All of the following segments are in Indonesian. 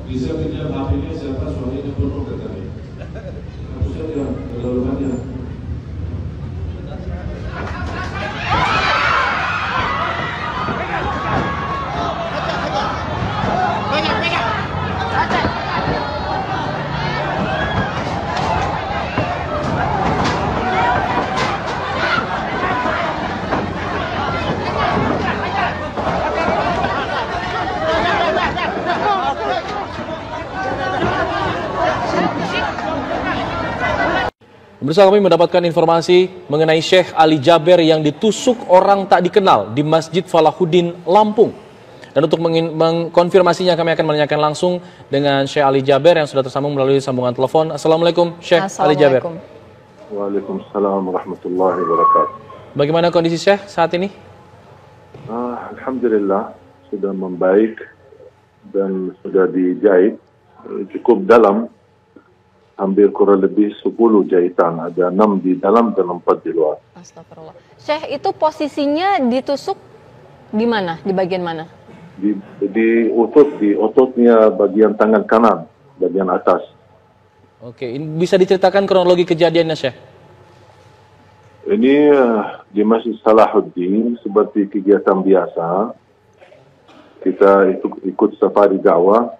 Bisa pinjam HP-nya siapa, suaminya pun katanya. Maksudnya dia kedalamannya. Pemirsa, kami mendapatkan informasi mengenai Syekh Ali Jaber yang ditusuk orang tak dikenal di Masjid Falahuddin, Lampung. Dan untuk mengkonfirmasinya kami akan menanyakan langsung dengan Syekh Ali Jaber yang sudah tersambung melalui sambungan telepon. Assalamualaikum Syekh Ali Jaber. Waalaikumsalam warahmatullahi wabarakatuh. Bagaimana kondisi Syekh saat ini? Alhamdulillah sudah membaik dan sudah dijahit cukup dalam. Hampir kurang lebih 10 jahitan, ada 6 di dalam dan 4 di luar. Astagfirullah. Syekh, itu posisinya ditusuk di mana? Di bagian mana? Di ototnya bagian tangan kanan, bagian atas. Oke, bisa diceritakan kronologi kejadiannya Syekh? Ini di Masjid Salahuddin seperti kegiatan biasa. Kita ikut safari dakwah.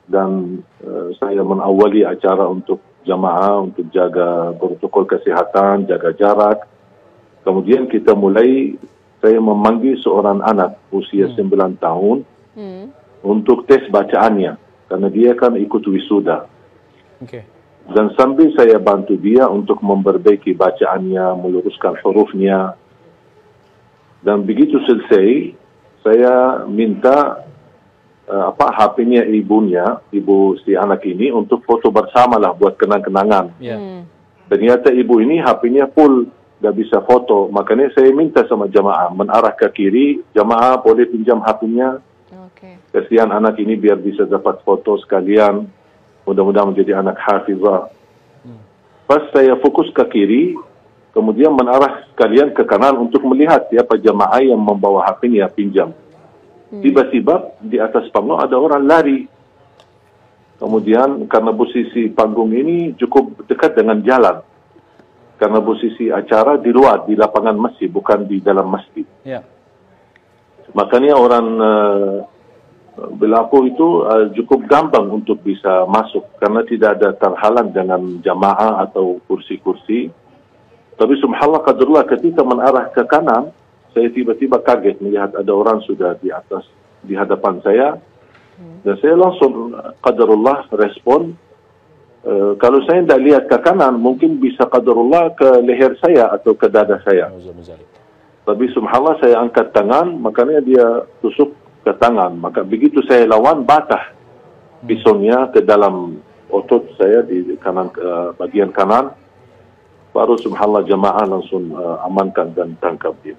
Dan saya mengawali acara untuk jamaah untuk jaga protokol kesehatan, jaga jarak. Kemudian kita mulai, saya memanggil seorang anak usia 9 tahun untuk tes bacaannya, karena dia kan ikut wisuda. Dan sambil saya bantu dia untuk memperbaiki bacaannya, meluruskan hurufnya. Dan begitu selesai, saya minta HP-nya ibu si anak ini untuk foto bersama lah buat kenang-kenangan. Ternyata ibu ini HP-nya full, gak bisa foto. Makanya saya minta sama jamaah menarah ke kiri, jamaah boleh pinjam HP-nya. Kasihan anak ini biar bisa dapat foto sekalian. Mudah-mudahan menjadi anak hafizah. Pas saya fokus ke kiri, kemudian menarah sekalian ke kanan untuk melihat siapa jamaah yang membawa HP-nya pinjam. Tiba-tiba di atas panggung ada orang lari. Kemudian karena posisi panggung ini cukup dekat dengan jalan. Karena posisi acara di luar, di lapangan masjid, bukan di dalam masjid. Makanya orang berlaku itu cukup gampang untuk bisa masuk. Karena tidak ada terhalang dengan jamaah atau kursi-kursi. Tapi subhanallah qadarullah ketika menarah ke kanan, saya tiba-tiba kaget melihat ada orang sudah di atas, di hadapan saya. Dan saya langsung qadarullah respon. Kalau saya tidak lihat ke kanan, mungkin bisa qadarullah ke leher saya atau ke dada saya. Tapi subhanallah saya angkat tangan, makanya dia tusuk ke tangan. Maka begitu saya lawan, batah pisaunya ke dalam otot saya di kanan, bagian kanan. Baru subhanallah jamaah langsung amankan dan tangkap dia.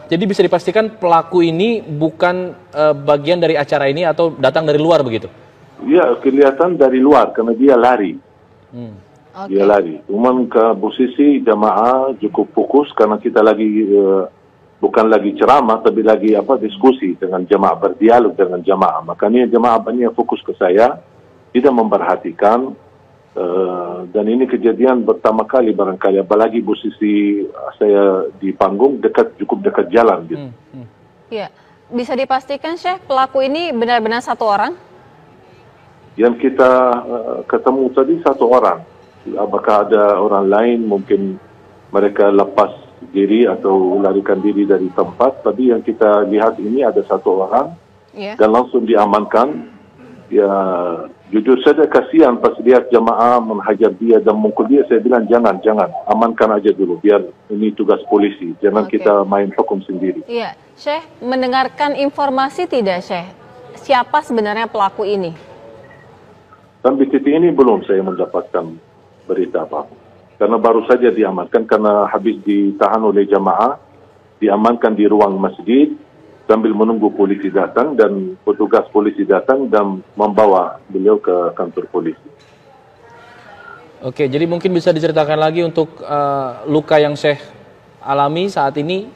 Jadi bisa dipastikan pelaku ini bukan bagian dari acara ini atau datang dari luar begitu? Ya, kelihatan dari luar karena dia lari. Dia lari. Cuman ke posisi jamaah cukup fokus karena kita lagi bukan lagi ceramah tapi lagi diskusi dengan jamaah, berdialog dengan jamaah. Makanya jamaah banyak fokus ke saya, tidak memperhatikan. Dan ini kejadian pertama kali barangkali, apalagi posisi saya di panggung cukup dekat jalan gitu. Iya, bisa dipastikan Syekh pelaku ini benar-benar satu orang? Yang kita ketemu tadi satu orang. Apakah ada orang lain, mungkin mereka lepas diri atau larikan diri dari tempat. Tapi yang kita lihat ini ada satu orang dan langsung diamankan. Ya, jujur saja kasihan pas lihat jamaah menghajar dia dan mukul dia. Saya bilang jangan, amankan aja dulu biar ini tugas polisi. Jangan kita main hukum sendiri. Iya, Syekh mendengarkan informasi tidak Syekh? Siapa sebenarnya pelaku ini? Sampai titik ini belum saya mendapatkan berita apa-apa. Karena baru saja diamankan karena habis ditahan oleh jamaah, diamankan di ruang masjid. Sambil menunggu polisi datang dan petugas polisi datang dan membawa beliau ke kantor polisi. Oke, jadi mungkin bisa diceritakan lagi untuk luka yang Syekh alami saat ini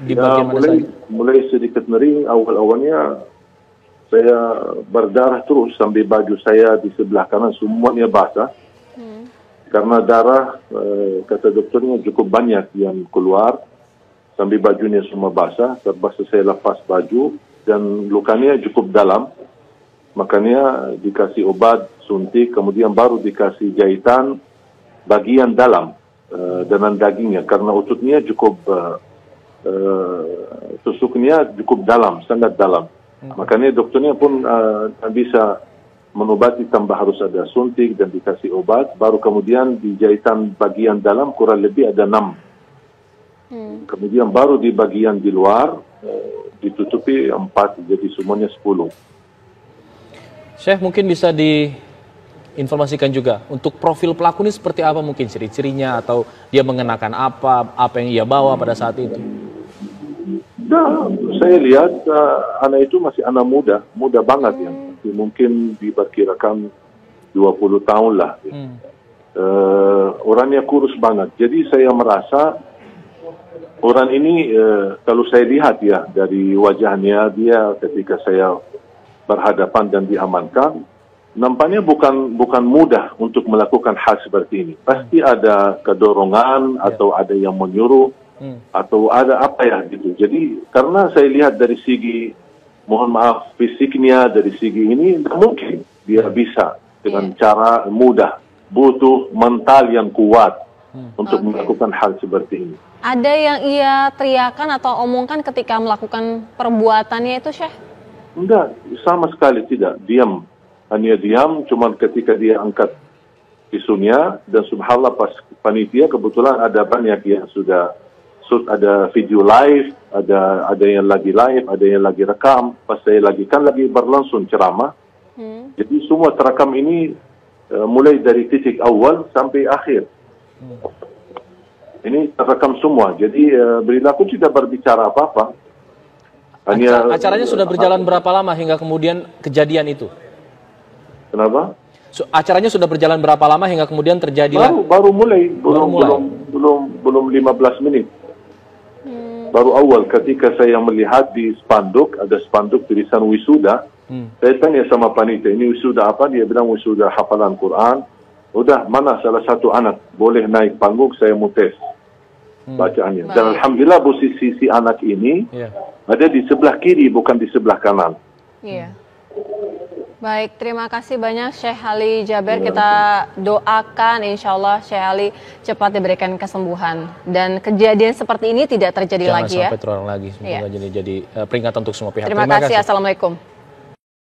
di bagian mana saja? Mulai sedikit nyeri, awal-awalnya saya berdarah terus sampai baju saya di sebelah kanan semuanya basah. Karena darah, kata dokternya cukup banyak yang keluar, sampai bajunya semua basah. Terpaksa saya lepas baju dan lukanya cukup dalam. Makanya dikasih obat, suntik, kemudian baru dikasih jahitan bagian dalam dengan dagingnya. Karena ototnya cukup, tusuknya cukup dalam, sangat dalam. Makanya dokternya pun bisa menobati tambah harus ada suntik dan dikasih obat, baru kemudian di jahitan bagian dalam kurang lebih ada 6. Kemudian baru di bagian di luar ditutupi 4, jadi semuanya 10. Syekh, mungkin bisa diinformasikan juga untuk profil pelaku ini seperti apa, mungkin ciri-cirinya atau dia mengenakan apa yang ia bawa pada saat itu? Nah, saya lihat anak itu masih anak muda banget ya. Mungkin diperkirakan 20 tahun lah. Orangnya kurus banget. Jadi saya merasa orang ini kalau saya lihat ya dari wajahnya dia ketika saya berhadapan dan diamankan, nampaknya bukan mudah untuk melakukan hal seperti ini. Pasti ada kedorongan atau ada yang menyuruh atau ada apa ya gitu. Jadi karena saya lihat dari segi, mohon maaf, fisiknya, dari segi ini tidak mungkin dia bisa dengan cara mudah. Butuh mental yang kuat untuk melakukan hal seperti ini. Ada yang ia teriakan atau omongkan ketika melakukan perbuatannya itu, Syekh? Enggak, sama sekali tidak. Diam. Hanya diam, cuma ketika dia angkat isunya, dan subhanallah pas panitia kebetulan ada banyak yang sudah ada video live, ada yang lagi live, ada yang lagi rekam. Pas saya lagi berlangsung ceramah. Jadi semua terekam ini mulai dari titik awal sampai akhir. Ini terekam semua. Jadi beliau tidak berbicara apa-apa. Acaranya sudah berjalan berapa lama hingga kemudian kejadian itu? Kenapa? Acaranya sudah berjalan berapa lama hingga kemudian terjadilah? Baru mulai. Belum 15 menit. Baru awal ketika saya melihat di spanduk, ada spanduk tulisan wisuda. Saya tanya sama panitia, ini wisuda apa? Dia bilang wisuda hafalan Quran. Udah, mana salah satu anak boleh naik panggung, saya mau tes bacaannya. Dan alhamdulillah posisi si anak ini ada di sebelah kiri, bukan di sebelah kanan. Iya. Baik, terima kasih banyak Syekh Ali Jaber. Kita doakan insya Allah Syekh Ali cepat diberikan kesembuhan. Dan kejadian seperti ini tidak terjadi lagi ya. Jangan sampai terulang lagi. Semoga jadi peringatan untuk semua pihak. Terima kasih. Assalamualaikum.